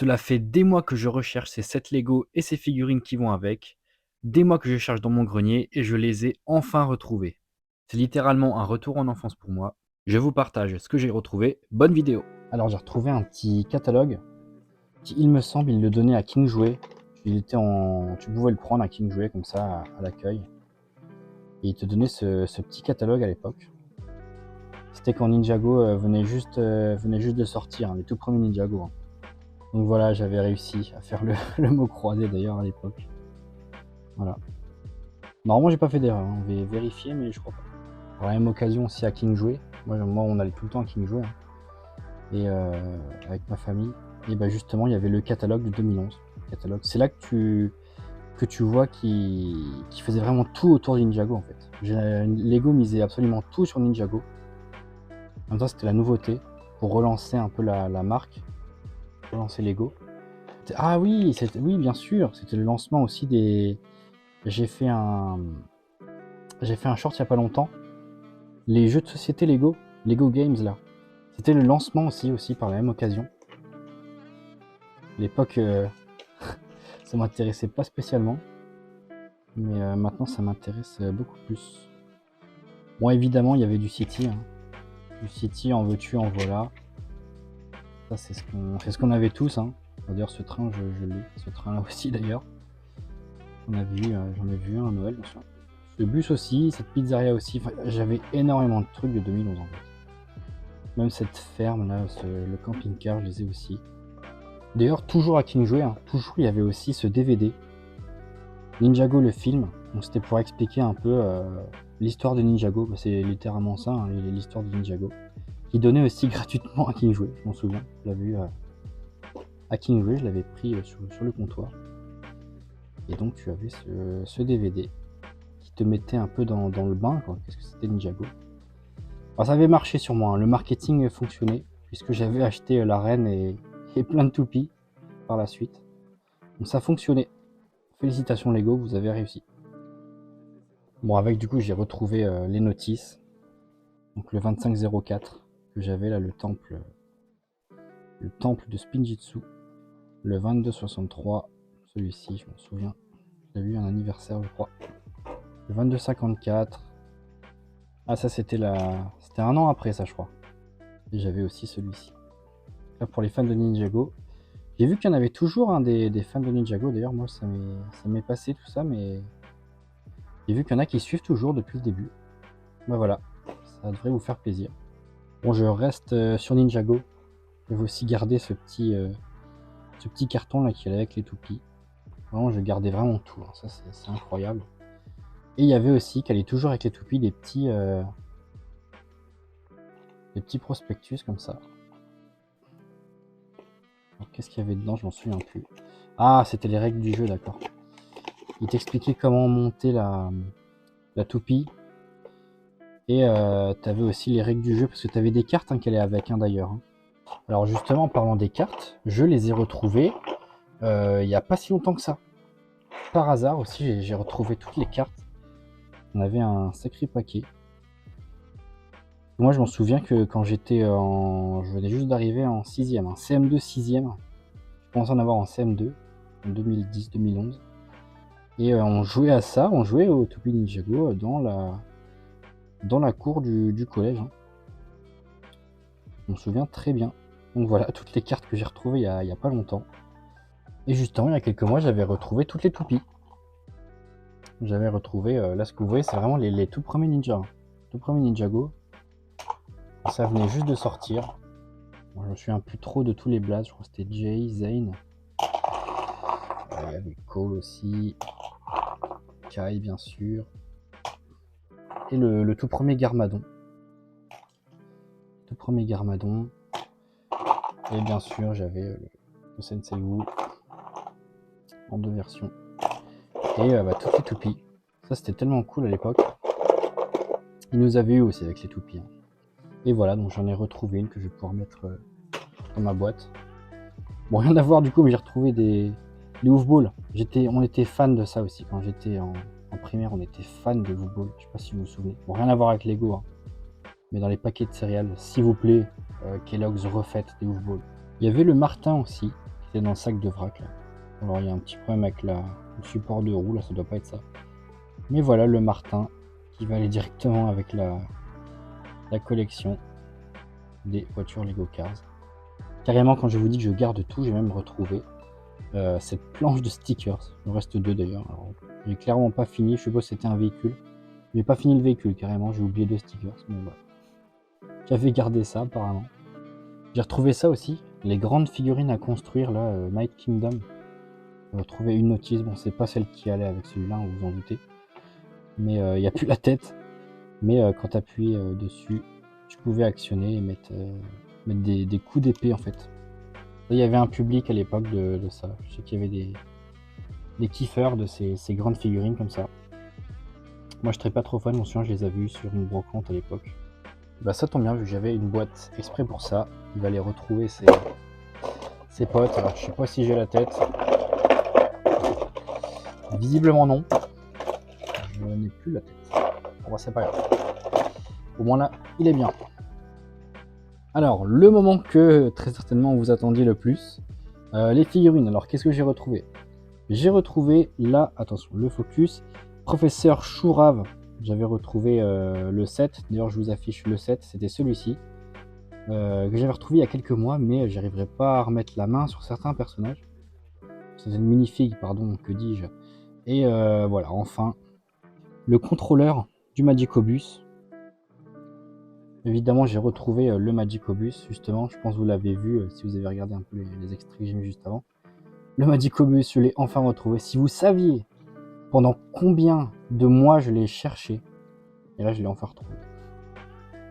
Cela fait des mois que je recherche ces sets Lego et ces figurines qui vont avec. Des mois que je cherche dans mon grenier et je les ai enfin retrouvés. C'est littéralement un retour en enfance pour moi. Je vous partage ce que j'ai retrouvé. Bonne vidéo. Alors j'ai retrouvé un petit catalogue qui, il me semble, il le donnait à King Jouet. Tu pouvais le prendre à King Jouet comme ça à l'accueil. Et il te donnait ce petit catalogue à l'époque. C'était quand Ninjago venait juste de sortir, hein, les tout premiers Ninjago. Hein. Donc voilà, j'avais réussi à faire le mot croisé d'ailleurs à l'époque. Voilà. Normalement j'ai pas fait d'erreur, hein. On va vérifier mais je crois pas. Pour la même occasion aussi à King Jouet. Moi on allait tout le temps à King Jouet. Hein. Et avec ma famille. Et bah justement il y avait le catalogue de 2011. C'est là que tu vois qui faisait vraiment tout autour de Ninjago en fait. Lego misait absolument tout sur Ninjago. En même temps c'était la nouveauté pour relancer un peu la marque, relancer Lego. Ah oui, oui bien sûr, c'était le lancement aussi des. J'ai fait un short il y a pas longtemps. Les jeux de société Lego Games là. C'était le lancement aussi par la même occasion. À l'époque, ça m'intéressait pas spécialement. Mais maintenant, ça m'intéresse beaucoup plus. Bon, évidemment, il y avait du City. Hein. Du City, en veux-tu, en voilà. Ça, c'est ce qu'on avait tous. Hein. D'ailleurs, ce train, je l'ai. Ce train-là aussi, d'ailleurs. J'en ai vu un à Noël, bien sûr. Ce bus aussi, cette pizzeria aussi. Enfin, j'avais énormément de trucs de 2011 en fait. Même cette ferme là, le camping-car, je les ai aussi. D'ailleurs, toujours à King Jouet, hein, toujours il y avait aussi ce DVD. Ninjago le film. Donc c'était pour expliquer un peu l'histoire de Ninjago. Bah, c'est littéralement ça, hein, l'histoire de Ninjago. Qui donnait aussi gratuitement à King Jouet, je m'en souviens. Je l'avais eu à King Jouet, je l'avais pris sur le comptoir. Et donc tu avais ce DVD qui te mettait un peu dans le bain. Qu'est-ce que c'était Ninjago? Alors, ça avait marché sur moi, hein. Le marketing fonctionnait, puisque j'avais acheté la reine et plein de toupies par la suite. Donc ça fonctionnait. Félicitations Lego, vous avez réussi. Bon, avec du coup, j'ai retrouvé les notices. Donc le 2504 que j'avais là, le temple de Spinjitzu. Le 2263, celui-ci, je m'en souviens. J'ai eu un anniversaire, je crois. Le 2254. Ah, ça, c'était un an après, ça, je crois. Et j'avais aussi celui-ci. Là, pour les fans de Ninjago. J'ai vu qu'il y en avait toujours un des fans de Ninjago. D'ailleurs, moi, ça m'est passé tout ça, mais j'ai vu qu'il y en a qui suivent toujours depuis le début. Bah voilà, ça devrait vous faire plaisir. Bon, je reste sur Ninjago. Je vais aussi garder ce petit carton là qui est avec les toupies. Vraiment, je gardais vraiment tout. Hein. Ça, c'est incroyable. Et il y avait aussi, qu'elle est toujours avec les toupies, des petits prospectus comme ça. Qu'est-ce qu'il y avait dedans? Je m'en souviens plus. Ah, c'était les règles du jeu, d'accord. Il t'expliquait comment monter la toupie. Et tu avais aussi les règles du jeu, parce que tu avais des cartes qui allaient avec, d'ailleurs. Hein. Alors justement, en parlant des cartes, je les ai retrouvées il n'y a pas si longtemps que ça. Par hasard aussi, j'ai retrouvé toutes les cartes. On avait un sacré paquet. Moi, je m'en souviens que quand je venais juste d'arriver en 6ème, hein, CM2 6ème. Je commençais à en avoir en CM2, en 2010-2011. Et on jouait à ça, on jouait au Toupie Ninjago dans la cour du collège. Hein. Je me souviens très bien. Donc voilà, toutes les cartes que j'ai retrouvées il y a pas longtemps. Et justement, il y a quelques mois, j'avais retrouvé toutes les toupies. J'avais retrouvé, là ce que vous voyez, c'est vraiment les tout premiers Ninja. Hein. Tout premiers Ninjago. Ça venait juste de sortir. Bon, je me souviens plus trop de tous les blazes. Je crois que c'était Jay, Zane. Il y avait Cole aussi. Kai, bien sûr. Et le tout premier Garmadon. Tout premier Garmadon. Et bien sûr, j'avais le Sensei Wu en 2 versions. Et toutes les toupies. Ça, c'était tellement cool à l'époque. Il nous avait eu aussi avec les toupies. Hein. Et voilà, donc j'en ai retrouvé une que je vais pouvoir mettre dans ma boîte. Bon, rien à voir du coup, mais j'ai retrouvé des Oofballs. On était fan de ça aussi quand j'étais en primaire. On était fan de Oofballs. Je sais pas si vous vous souvenez. Bon, rien à voir avec Lego, hein. Mais dans les paquets de céréales, s'il vous plaît, Kellogg's refaites des Oofballs. Il y avait le Martin aussi, C'était dans le sac de vrac là. Alors il y a un petit problème avec le support de roue là, ça doit pas être ça. Mais voilà le Martin qui va aller directement avec la collection des voitures Lego Cars. Carrément, quand je vous dis que je garde tout, j'ai même retrouvé cette planche de stickers. Il me reste 2 d'ailleurs. J'ai clairement pas fini, je suppose que c'était un véhicule. J'ai pas fini le véhicule carrément, j'ai oublié 2 stickers, mais voilà. J'avais gardé ça apparemment. J'ai retrouvé ça aussi, les grandes figurines à construire là, Night Kingdom. J'ai retrouvé une notice, bon c'est pas celle qui allait avec celui-là, vous vous en doutez. Mais il n'y a plus la tête. Mais quand tu appuyais dessus, tu pouvais actionner et mettre des coups d'épée en fait. Il y avait un public à l'époque de ça. Je sais qu'il y avait des kiffeurs de ces grandes figurines comme ça. Moi je serais pas trop fan, je me souviens, je les avais vus sur une brocante à l'époque. Bah ça tombe bien, vu que j'avais une boîte exprès pour ça. Il va aller retrouver ses potes. Alors je sais pas si j'ai la tête. Visiblement non. Je n'ai plus la tête. Bon, c'est pas grave. Au moins là, il est bien. Alors, le moment que très certainement vous attendiez le plus, les figurines. Alors, qu'est-ce que j'ai retrouvé? J'ai retrouvé là, attention, le focus, Professeur Chourave. J'avais retrouvé le set, d'ailleurs je vous affiche le set, c'était celui-ci, que j'avais retrouvé il y a quelques mois, mais j'arriverai pas à remettre la main sur certains personnages. Certaines minifigs, pardon, que dis-je. Et voilà, enfin, le contrôleur du Magicobus. Évidemment, j'ai retrouvé le Magicobus, justement. Je pense que vous l'avez vu si vous avez regardé un peu les extraits que j'ai mis juste avant. Le Magicobus, je l'ai enfin retrouvé. Si vous saviez pendant combien de mois je l'ai cherché, et là, je l'ai enfin retrouvé.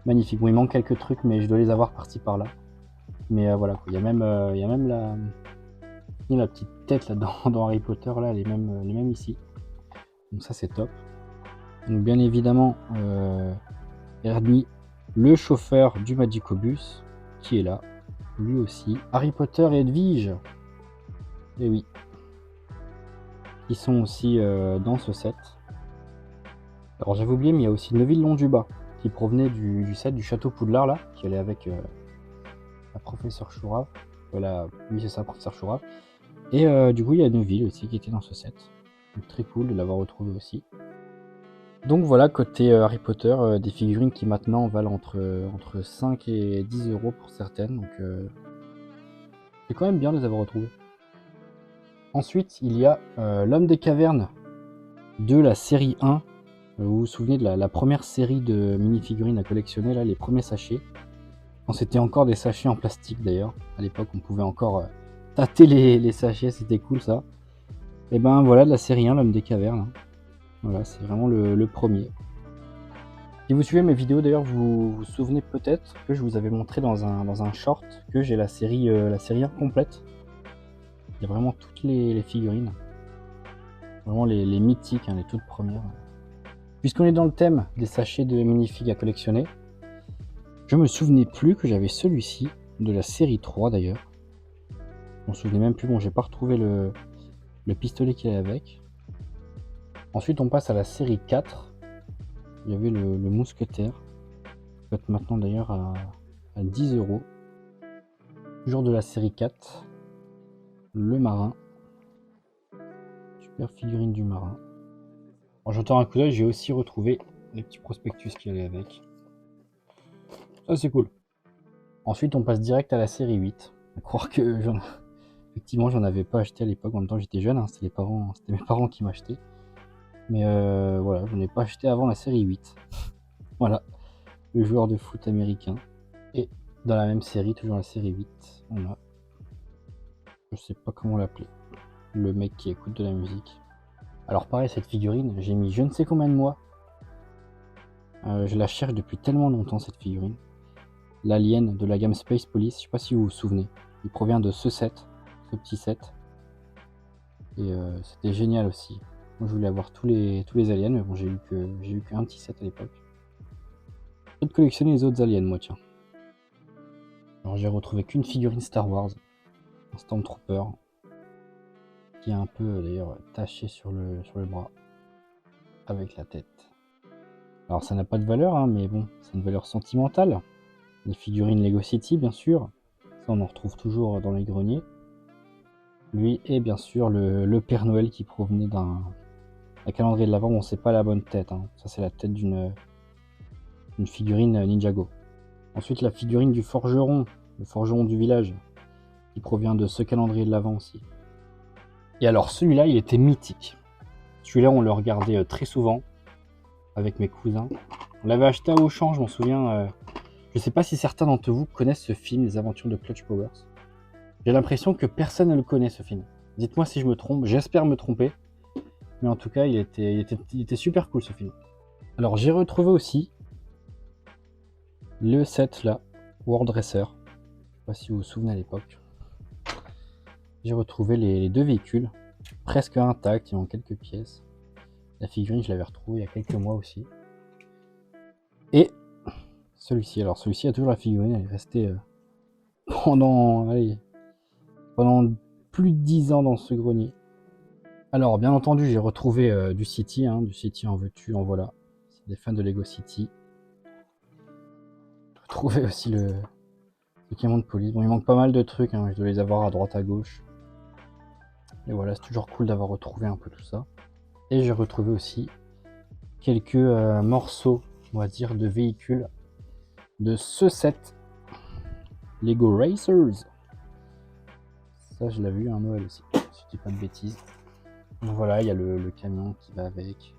Magnifique. Bon, il manque quelques trucs, mais je dois les avoir par-ci par-là. Mais voilà, quoi. Il y a même la petite tête là dans Harry Potter, là, les mêmes ici. Donc ça, c'est top. Donc bien évidemment, Herbie, le chauffeur du Magicobus, qui est là, lui aussi. Harry Potter et Edwige, et oui, qui sont aussi dans ce set. Alors j'avais oublié, mais il y a aussi Neville Londubat, qui provenait du set du château Poudlard, là, qui allait avec la professeure Chourave. Voilà, oui c'est ça, professeur Chourave. Et du coup, il y a Neville aussi qui était dans ce set. Donc très cool de l'avoir retrouvé aussi. Donc voilà, côté Harry Potter, des figurines qui maintenant valent entre 5 et 10 euros pour certaines. Donc c'est quand même bien de les avoir retrouvées. Ensuite, il y a l'homme des cavernes de la série 1. Vous vous souvenez de la première série de mini-figurines à collectionner, là, les premiers sachets. Quand c'était encore des sachets en plastique d'ailleurs. À l'époque, on pouvait encore tâter les sachets, c'était cool ça. Et ben voilà, de la série 1, l'homme des cavernes. Hein. Voilà, c'est vraiment le premier. Si vous suivez mes vidéos d'ailleurs, vous vous souvenez peut-être que je vous avais montré dans un short que j'ai la série 1 complète. Il y a vraiment toutes les figurines. Vraiment les mythiques, hein, les toutes premières. Puisqu'on est dans le thème des sachets de minifigs à collectionner, je me souvenais plus que j'avais celui-ci, de la série 3 d'ailleurs. Je me souvenais même plus, bon j'ai pas retrouvé le pistolet qu'il y avait avec. Ensuite on passe à la série 4. Il y avait le mousquetaire, qui peut être maintenant d'ailleurs à 10 euros. Toujours de la série 4. Le marin. Super figurine du marin. En jetant un coup d'œil, j'ai aussi retrouvé les petits prospectus qui allaient avec. Ça c'est cool. Ensuite on passe direct à la série 8. À croire que effectivement j'en avais pas acheté à l'époque, en même temps j'étais jeune, hein, c'était mes parents qui m'achetaient. Mais voilà, je n'ai pas acheté avant la série 8. Voilà, le joueur de foot américain. Et dans la même série, toujours la série 8, on a, je sais pas comment l'appeler, le mec qui écoute de la musique. Alors pareil, cette figurine, j'ai mis je ne sais combien de mois. Je la cherche depuis tellement longtemps cette figurine. L'alien de la gamme Space Police, je sais pas si vous vous souvenez. Il provient de ce set, ce petit set. Et c'était génial aussi. Moi je voulais avoir tous les aliens, mais bon j'ai eu qu'un petit set à l'époque. Je vais collectionner les autres aliens moi tiens. Alors j'ai retrouvé qu'une figurine Star Wars, un Stormtrooper, qui est un peu d'ailleurs taché sur le bras, avec la tête. Alors ça n'a pas de valeur, hein, mais bon, c'est une valeur sentimentale. Les figurines Lego City bien sûr, ça on en retrouve toujours dans les greniers. Lui et bien sûr le Père Noël qui provenait d'un calendrier de l'Avent. Bon, c'est pas la bonne tête, hein. Ça c'est la tête d'une figurine Ninjago. Ensuite la figurine du forgeron, le forgeron du village, qui provient de ce calendrier de l'Avent aussi. Et alors celui-là, il était mythique. Celui-là, on le regardait très souvent avec mes cousins. On l'avait acheté à Auchan, je m'en souviens. Je sais pas si certains d'entre vous connaissent ce film, Les Aventures de Clutch Powers. J'ai l'impression que personne ne le connaît, ce film. Dites-moi si je me trompe, j'espère me tromper. Mais en tout cas, il était super cool, ce film. Alors, j'ai retrouvé aussi le set là, World Racer. Je sais pas si vous vous souvenez à l'époque. J'ai retrouvé les deux véhicules, presque intacts, il manque quelques pièces. La figurine, je l'avais retrouvée il y a quelques mois aussi. Et celui-ci, alors celui-ci a toujours la figurine, elle est restée pendant plus de 10 ans dans ce grenier. Alors, bien entendu, j'ai retrouvé du City, hein, du City en veux-tu, en voilà. C'est des fans de Lego City. J'ai retrouvé aussi le camion de police. Bon, il manque pas mal de trucs, hein, je dois les avoir à droite à gauche. Et voilà, c'est toujours cool d'avoir retrouvé un peu tout ça. Et j'ai retrouvé aussi quelques morceaux, on va dire, de véhicules de ce set Lego Racers. Ça, je l'avais eu à Noël aussi, si je dis pas de bêtises. Donc voilà, il y a le camion qui va avec,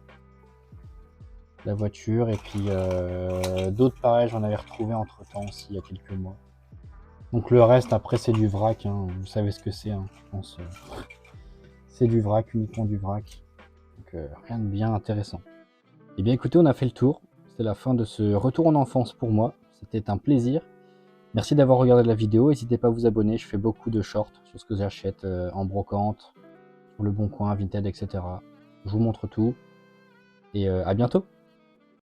la voiture, et puis d'autres pareils, j'en avais retrouvé entre temps aussi il y a quelques mois. Donc le reste, après, c'est du vrac, hein. Vous savez ce que c'est, hein, je pense. C'est du vrac, uniquement du vrac. Donc rien de bien intéressant. Et bien écoutez, on a fait le tour. C'est la fin de ce retour en enfance pour moi. C'était un plaisir. Merci d'avoir regardé la vidéo. N'hésitez pas à vous abonner. Je fais beaucoup de shorts sur ce que j'achète en brocante, sur le Bon Coin, Vinted, etc. Je vous montre tout. Et à bientôt.